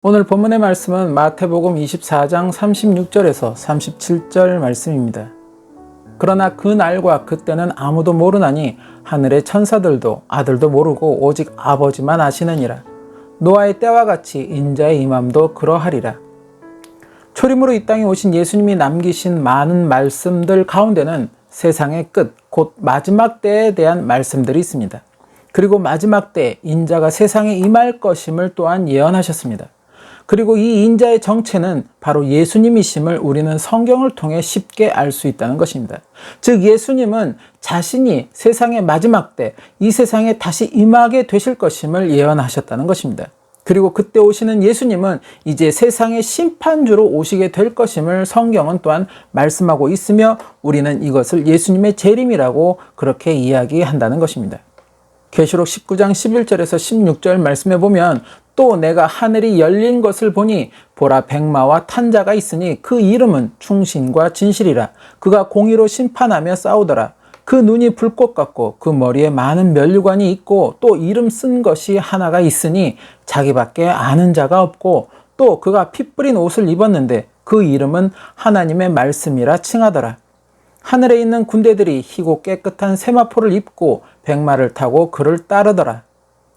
오늘 본문의 말씀은 마태복음 24장 36절에서 37절 말씀입니다. 그러나 그 날과 그때는 아무도 모르나니 하늘의 천사들도 아들도 모르고 오직 아버지만 아시느니라. 노아의 때와 같이 인자의 임함도 그러하리라. 초림으로 이 땅에 오신 예수님이 남기신 많은 말씀들 가운데는 세상의 끝, 곧 마지막 때에 대한 말씀들이 있습니다. 그리고 마지막 때 인자가 세상에 임할 것임을 또한 예언하셨습니다. 그리고 이 인자의 정체는 바로 예수님이심을 우리는 성경을 통해 쉽게 알 수 있다는 것입니다. 즉 예수님은 자신이 세상의 마지막 때 이 세상에 다시 임하게 되실 것임을 예언하셨다는 것입니다. 그리고 그때 오시는 예수님은 이제 세상의 심판주로 오시게 될 것임을 성경은 또한 말씀하고 있으며 우리는 이것을 예수님의 재림이라고 그렇게 이야기한다는 것입니다. 계시록 19장 11절에서 16절 말씀해 보면 또 내가 하늘이 열린 것을 보니 보라 백마와 탄 자가 있으니 그 이름은 충신과 진실이라. 그가 공의로 심판하며 싸우더라. 그 눈이 불꽃 같고 그 머리에 많은 면류관이 있고 또 이름 쓴 것이 하나가 있으니 자기밖에 아는 자가 없고 또 그가 피 뿌린 옷을 입었는데 그 이름은 하나님의 말씀이라 칭하더라. 하늘에 있는 군대들이 희고 깨끗한 세마포를 입고 백마를 타고 그를 따르더라.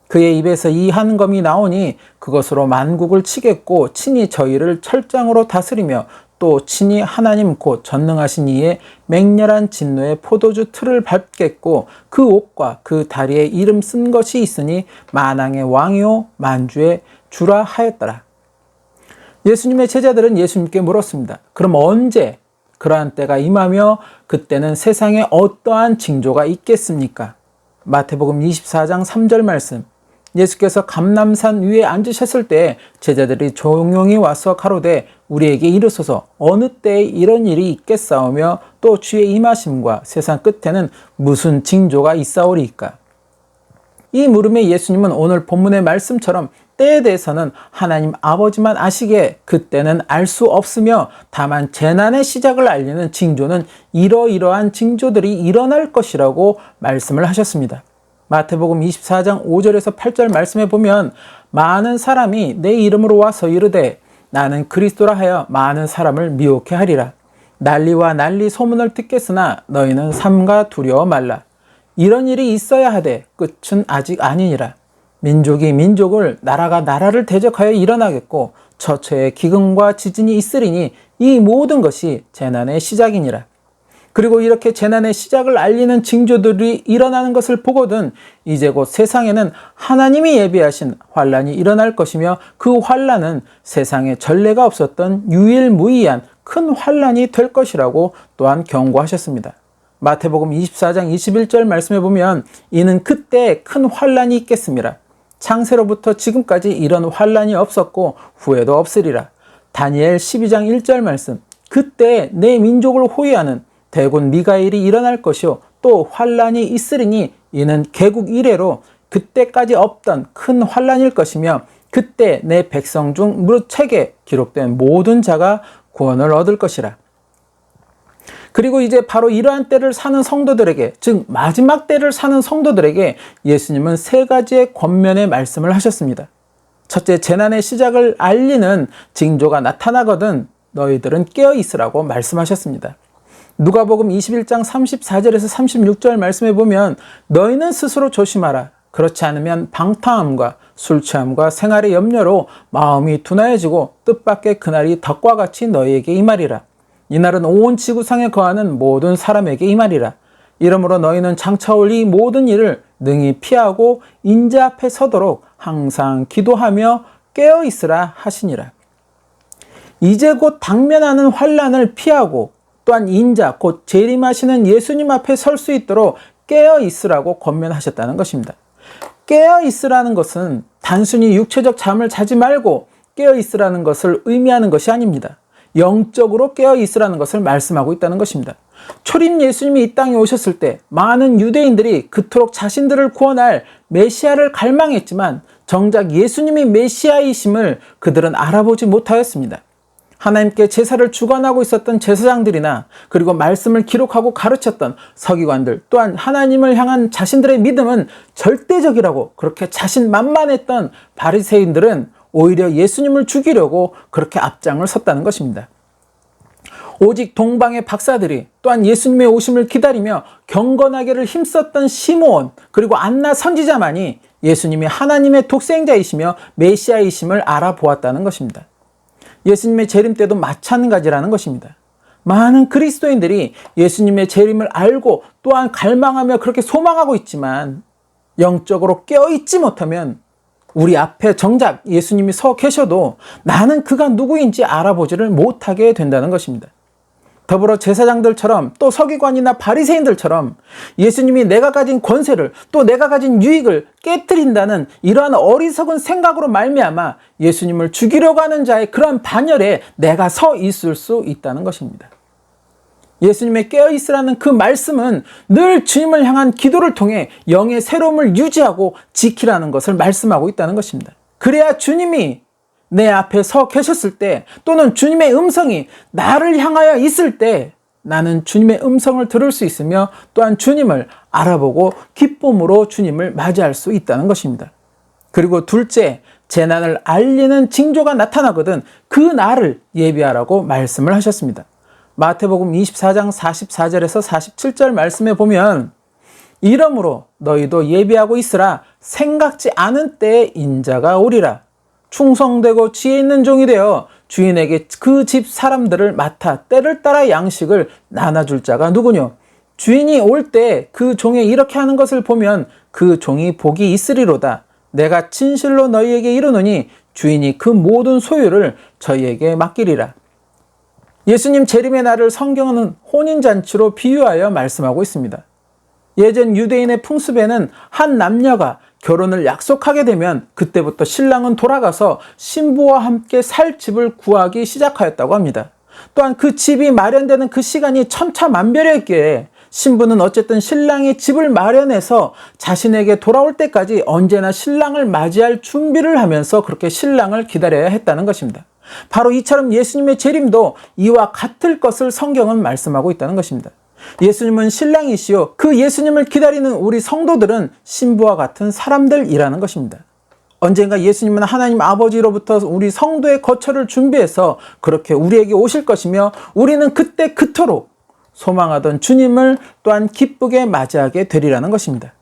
그의 입에서 이 한 검이 나오니 그것으로 만국을 치겠고 친히 저희를 철장으로 다스리며 또 친히 하나님 곧 전능하신 이의 맹렬한 진노의 포도주 틀을 밟겠고 그 옷과 그 다리에 이름 쓴 것이 있으니 만왕의 왕이요 만주의 주라 하였더라. 예수님의 제자들은 예수님께 물었습니다. 그럼 언제 그러한 때가 임하며 그때는 세상에 어떠한 징조가 있겠습니까? 마태복음 24장 3절 말씀. 예수께서 감람산 위에 앉으셨을 때 제자들이 조용히 와서 가로되 우리에게 이르소서 어느 때에 이런 일이 있겠사오며 또 주의 임하심과 세상 끝에는 무슨 징조가 있사오리이까? 이 물음에 예수님은 오늘 본문의 말씀처럼 때에 대해서는 하나님 아버지만 아시기에 그때는 알 수 없으며 다만 재난의 시작을 알리는 징조는 이러이러한 징조들이 일어날 것이라고 말씀을 하셨습니다. 마태복음 24장 5절에서 8절 말씀해 보면 많은 사람이 내 이름으로 와서 이르되 나는 그리스도라 하여 많은 사람을 미혹해 하리라. 난리와 난리 소문을 듣겠으나 너희는 삼가 두려워 말라. 이런 일이 있어야 하되 끝은 아직 아니니라. 민족이 민족을 나라가 나라를 대적하여 일어나겠고 처처에 기근과 지진이 있으리니 이 모든 것이 재난의 시작이니라. 그리고 이렇게 재난의 시작을 알리는 징조들이 일어나는 것을 보거든 이제 곧 세상에는 하나님이 예비하신 환란이 일어날 것이며 그 환란은 세상에 전례가 없었던 유일무이한 큰 환란이 될 것이라고 또한 경고하셨습니다. 마태복음 24장 21절 말씀해 보면 이는 그때 큰 환란이 있겠습니다. 창세로부터 지금까지 이런 환란이 없었고 후에도 없으리라. 다니엘 12장 1절 말씀. 그때 내 민족을 호위하는 대군 미가엘이 일어날 것이요 또 환란이 있으리니 이는 개국 이래로 그때까지 없던 큰 환란일 것이며 그때 내 백성 중 무릇 책에 기록된 모든 자가 구원을 얻을 것이라. 그리고 이제 바로 이러한 때를 사는 성도들에게, 즉 마지막 때를 사는 성도들에게 예수님은 세 가지의 권면의 말씀을 하셨습니다. 첫째, 재난의 시작을 알리는 징조가 나타나거든 너희들은 깨어 있으라고 말씀하셨습니다. 누가복음 21장 34절에서 36절 말씀해 보면 너희는 스스로 조심하라. 그렇지 않으면 방탕함과 술 취함과 생활의 염려로 마음이 둔하여지고 뜻밖의 그날이 덕과 같이 너희에게 임하리라. 이날은 온 지구상에 거하는 모든 사람에게 임하리라. 이러므로 너희는 장차 올 이 모든 일을 능히 피하고 인자 앞에 서도록 항상 기도하며 깨어 있으라 하시니라. 이제 곧 당면하는 환란을 피하고 또한 인자 곧 재림하시는 예수님 앞에 설 수 있도록 깨어 있으라고 권면하셨다는 것입니다. 깨어 있으라는 것은 단순히 육체적 잠을 자지 말고 깨어 있으라는 것을 의미하는 것이 아닙니다. 영적으로 깨어 있으라는 것을 말씀하고 있다는 것입니다. 초림 예수님이 이 땅에 오셨을 때 많은 유대인들이 그토록 자신들을 구원할 메시아를 갈망했지만 정작 예수님이 메시아이심을 그들은 알아보지 못하였습니다. 하나님께 제사를 주관하고 있었던 제사장들이나 그리고 말씀을 기록하고 가르쳤던 서기관들 또한 하나님을 향한 자신들의 믿음은 절대적이라고 그렇게 자신만만했던 바리새인들은 오히려 예수님을 죽이려고 그렇게 앞장을 섰다는 것입니다. 오직 동방의 박사들이 또한 예수님의 오심을 기다리며 경건하게를 힘썼던 시므온 그리고 안나 선지자만이 예수님이 하나님의 독생자이시며 메시아이심을 알아보았다는 것입니다. 예수님의 재림 때도 마찬가지라는 것입니다. 많은 그리스도인들이 예수님의 재림을 알고 또한 갈망하며 그렇게 소망하고 있지만 영적으로 깨어있지 못하면 우리 앞에 정작 예수님이 서 계셔도 나는 그가 누구인지 알아보지를 못하게 된다는 것입니다. 더불어 제사장들처럼 또 서기관이나 바리새인들처럼 예수님이 내가 가진 권세를 또 내가 가진 유익을 깨뜨린다는 이러한 어리석은 생각으로 말미암아 예수님을 죽이려고 하는 자의 그러한 반열에 내가 서 있을 수 있다는 것입니다. 예수님의 깨어있으라는 그 말씀은 늘 주님을 향한 기도를 통해 영의 새로움을 유지하고 지키라는 것을 말씀하고 있다는 것입니다. 그래야 주님이 내 앞에 서 계셨을 때 또는 주님의 음성이 나를 향하여 있을 때 나는 주님의 음성을 들을 수 있으며 또한 주님을 알아보고 기쁨으로 주님을 맞이할 수 있다는 것입니다. 그리고 둘째, 재난을 알리는 징조가 나타나거든 그 날을 예비하라고 말씀을 하셨습니다. 마태복음 24장 44절에서 47절 말씀에 보면 이러므로 너희도 예비하고 있으라 생각지 않은 때에 인자가 오리라. 충성되고 지혜 있는 종이 되어 주인에게 그 집 사람들을 맡아 때를 따라 양식을 나눠줄 자가 누구뇨? 주인이 올 때 그 종이 이렇게 하는 것을 보면 그 종이 복이 있으리로다. 내가 진실로 너희에게 이르노니 주인이 그 모든 소유를 저희에게 맡기리라. 예수님 재림의 날을 성경은 혼인잔치로 비유하여 말씀하고 있습니다. 예전 유대인의 풍습에는 한 남녀가 결혼을 약속하게 되면 그때부터 신랑은 돌아가서 신부와 함께 살 집을 구하기 시작하였다고 합니다. 또한 그 집이 마련되는 그 시간이 천차만별이었기에 신부는 어쨌든 신랑이 집을 마련해서 자신에게 돌아올 때까지 언제나 신랑을 맞이할 준비를 하면서 그렇게 신랑을 기다려야 했다는 것입니다. 바로 이처럼 예수님의 재림도 이와 같을 것을 성경은 말씀하고 있다는 것입니다. 예수님은 신랑이시요 그 예수님을 기다리는 우리 성도들은 신부와 같은 사람들이라는 것입니다. 언젠가 예수님은 하나님 아버지로부터 우리 성도의 거처를 준비해서 그렇게 우리에게 오실 것이며 우리는 그때 그토록 소망하던 주님을 또한 기쁘게 맞이하게 되리라는 것입니다.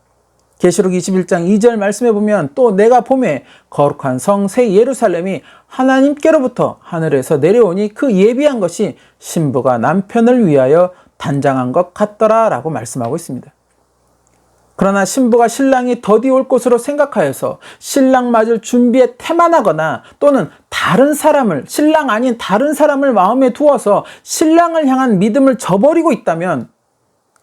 계시록 21장 2절 말씀해 보면 또 내가 보매 거룩한 성 새 예루살렘이 하나님께로부터 하늘에서 내려오니 그 예비한 것이 신부가 남편을 위하여 단장한 것 같더라 라고 말씀하고 있습니다. 그러나 신부가 신랑이 더디 올 것으로 생각하여서 신랑 맞을 준비에 태만하거나 또는 다른 사람을 신랑 아닌 다른 사람을 마음에 두어서 신랑을 향한 믿음을 저버리고 있다면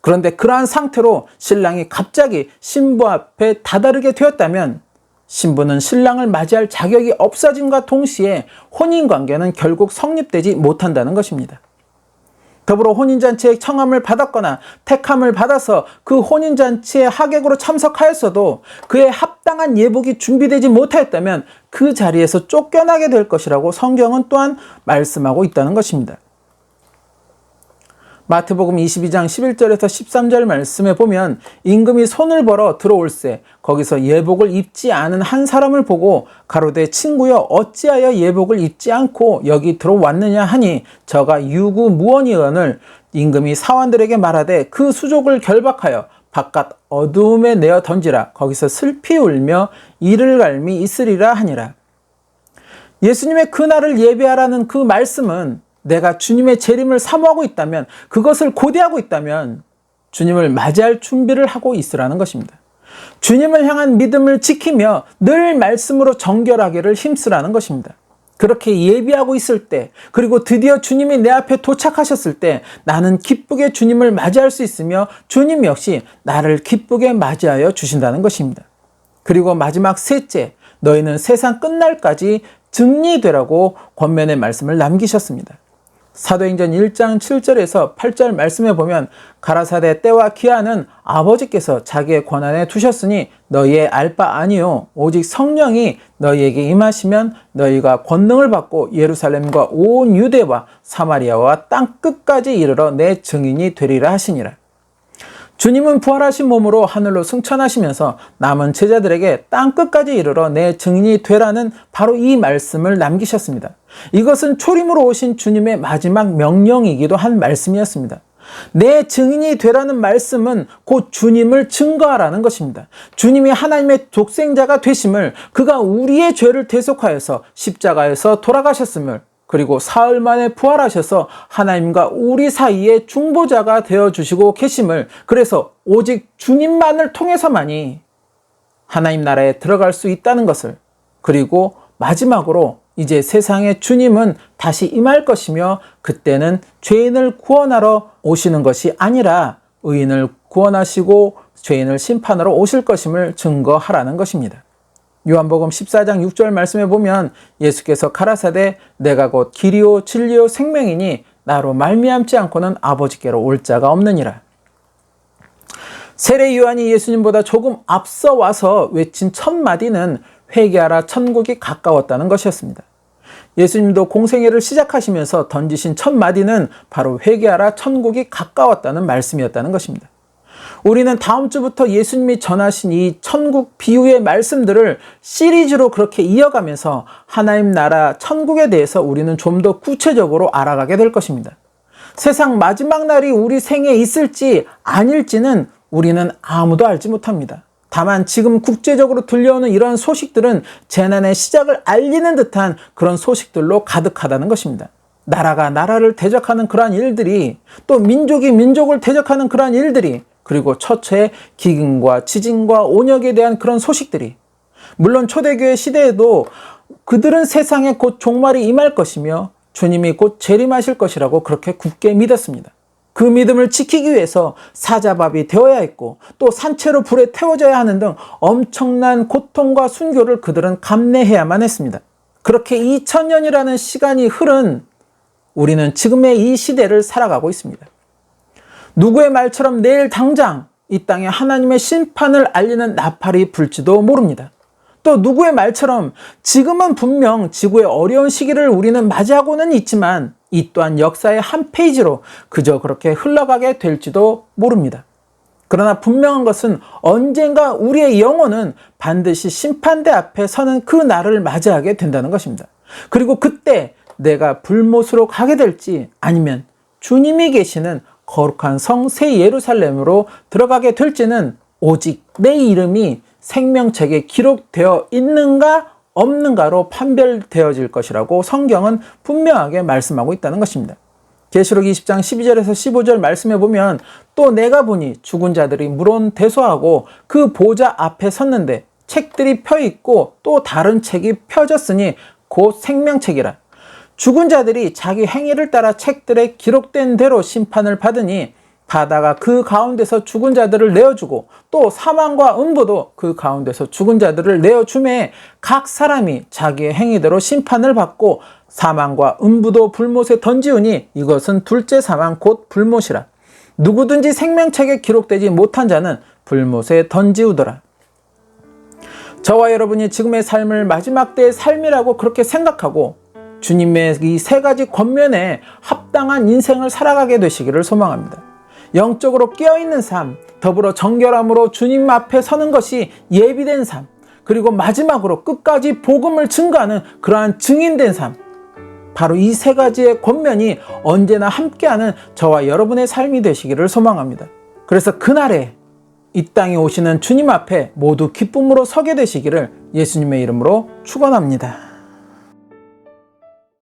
그런데 그러한 상태로 신랑이 갑자기 신부 앞에 다다르게 되었다면 신부는 신랑을 맞이할 자격이 없어짐과 동시에 혼인관계는 결국 성립되지 못한다는 것입니다. 더불어 혼인잔치에 청함을 받았거나 택함을 받아서 그 혼인잔치에 하객으로 참석하였어도 그에 합당한 예복이 준비되지 못하였다면 그 자리에서 쫓겨나게 될 것이라고 성경은 또한 말씀하고 있다는 것입니다. 마태복음 22장 11절에서 13절 말씀에 보면 임금이 손을 벌어 들어올세 거기서 예복을 입지 않은 한 사람을 보고 가로되 친구여 어찌하여 예복을 입지 않고 여기 들어왔느냐 하니 저가 유구무원이언을 임금이 사환들에게 말하되 그 수족을 결박하여 바깥 어두움에 내어 던지라 거기서 슬피 울며 이를 갈미 있으리라 하니라. 예수님의 그날을 예배하라는 그 말씀은 내가 주님의 재림을 사모하고 있다면 그것을 고대하고 있다면 주님을 맞이할 준비를 하고 있으라는 것입니다. 주님을 향한 믿음을 지키며 늘 말씀으로 정결하기를 힘쓰라는 것입니다. 그렇게 예비하고 있을 때 그리고 드디어 주님이 내 앞에 도착하셨을 때 나는 기쁘게 주님을 맞이할 수 있으며 주님 역시 나를 기쁘게 맞이하여 주신다는 것입니다. 그리고 마지막 셋째, 너희는 세상 끝날까지 증리되라고 권면의 말씀을 남기셨습니다. 사도행전 1장 7절에서 8절 말씀에 보면 가라사대 때와 기한은 아버지께서 자기의 권한에 두셨으니 너희의 알 바 아니요 오직 성령이 너희에게 임하시면 너희가 권능을 받고 예루살렘과 온 유대와 사마리아와 땅 끝까지 이르러 내 증인이 되리라 하시니라. 주님은 부활하신 몸으로 하늘로 승천하시면서 남은 제자들에게 땅 끝까지 이르러 내 증인이 되라는 바로 이 말씀을 남기셨습니다. 이것은 초림으로 오신 주님의 마지막 명령이기도 한 말씀이었습니다. 내 증인이 되라는 말씀은 곧 주님을 증거하라는 것입니다. 주님이 하나님의 독생자가 되심을, 그가 우리의 죄를 대속하여서 십자가에서 돌아가셨음을, 그리고 사흘 만에 부활하셔서 하나님과 우리 사이에 중보자가 되어주시고 계심을, 그래서 오직 주님만을 통해서만이 하나님 나라에 들어갈 수 있다는 것을, 그리고 마지막으로 이제 세상에 주님은 다시 임할 것이며 그때는 죄인을 구원하러 오시는 것이 아니라 의인을 구원하시고 죄인을 심판하러 오실 것임을 증거하라는 것입니다. 요한복음 14장 6절 말씀에 보면 예수께서 가라사대 내가 곧 길이요 진리요 생명이니 나로 말미암지 않고는 아버지께로 올 자가 없느니라. 세례 요한이 예수님보다 조금 앞서 와서 외친 첫 마디는 회개하라 천국이 가까웠다는 것이었습니다. 예수님도 공생애를 시작하시면서 던지신 첫 마디는 바로 회개하라 천국이 가까웠다는 말씀이었다는 것입니다. 우리는 다음 주부터 예수님이 전하신 이 천국 비유의 말씀들을 시리즈로 그렇게 이어가면서 하나님 나라 천국에 대해서 우리는 좀 더 구체적으로 알아가게 될 것입니다. 세상 마지막 날이 우리 생에 있을지 아닐지는 우리는 아무도 알지 못합니다. 다만 지금 국제적으로 들려오는 이런 소식들은 재난의 시작을 알리는 듯한 그런 소식들로 가득하다는 것입니다. 나라가 나라를 대적하는 그러한 일들이, 또 민족이 민족을 대적하는 그러한 일들이, 그리고 처처의 기근과 지진과 온역에 대한 그런 소식들이, 물론 초대교회 시대에도 그들은 세상에 곧 종말이 임할 것이며 주님이 곧 재림하실 것이라고 그렇게 굳게 믿었습니다. 그 믿음을 지키기 위해서 사자밥이 되어야 했고 또 산채로 불에 태워져야 하는 등 엄청난 고통과 순교를 그들은 감내해야만 했습니다. 그렇게 2000년이라는 시간이 흐른 우리는 지금의 이 시대를 살아가고 있습니다. 누구의 말처럼 내일 당장 이 땅에 하나님의 심판을 알리는 나팔이 불지도 모릅니다. 또 누구의 말처럼 지금은 분명 지구의 어려운 시기를 우리는 맞이하고는 있지만 이 또한 역사의 한 페이지로 그저 그렇게 흘러가게 될지도 모릅니다. 그러나 분명한 것은 언젠가 우리의 영혼은 반드시 심판대 앞에 서는 그 날을 맞이하게 된다는 것입니다. 그리고 그때 내가 불못으로 가게 될지 아니면 주님이 계시는 거룩한 성 새 예루살렘으로 들어가게 될지는 오직 내 이름이 생명책에 기록되어 있는가 없는가로 판별되어질 것이라고 성경은 분명하게 말씀하고 있다는 것입니다. 계시록 20장 12절에서 15절 말씀해 보면 또 내가 보니 죽은 자들이 물론 대소하고 그 보좌 앞에 섰는데 책들이 펴 있고 또 다른 책이 펴졌으니 곧 생명책이라. 죽은 자들이 자기 행위를 따라 책들에 기록된 대로 심판을 받으니 바다가 그 가운데서 죽은 자들을 내어주고 또 사망과 음부도 그 가운데서 죽은 자들을 내어주매 각 사람이 자기의 행위대로 심판을 받고 사망과 음부도 불못에 던지우니 이것은 둘째 사망 곧 불못이라. 누구든지 생명책에 기록되지 못한 자는 불못에 던지우더라. 저와 여러분이 지금의 삶을 마지막 때의 삶이라고 그렇게 생각하고 주님의 이 세 가지 권면에 합당한 인생을 살아가게 되시기를 소망합니다. 영적으로 깨어있는 삶, 더불어 정결함으로 주님 앞에 서는 것이 예비된 삶, 그리고 마지막으로 끝까지 복음을 증거하는 그러한 증인된 삶, 바로 이 세 가지의 권면이 언제나 함께하는 저와 여러분의 삶이 되시기를 소망합니다. 그래서 그날에 이 땅에 오시는 주님 앞에 모두 기쁨으로 서게 되시기를 예수님의 이름으로 축원합니다.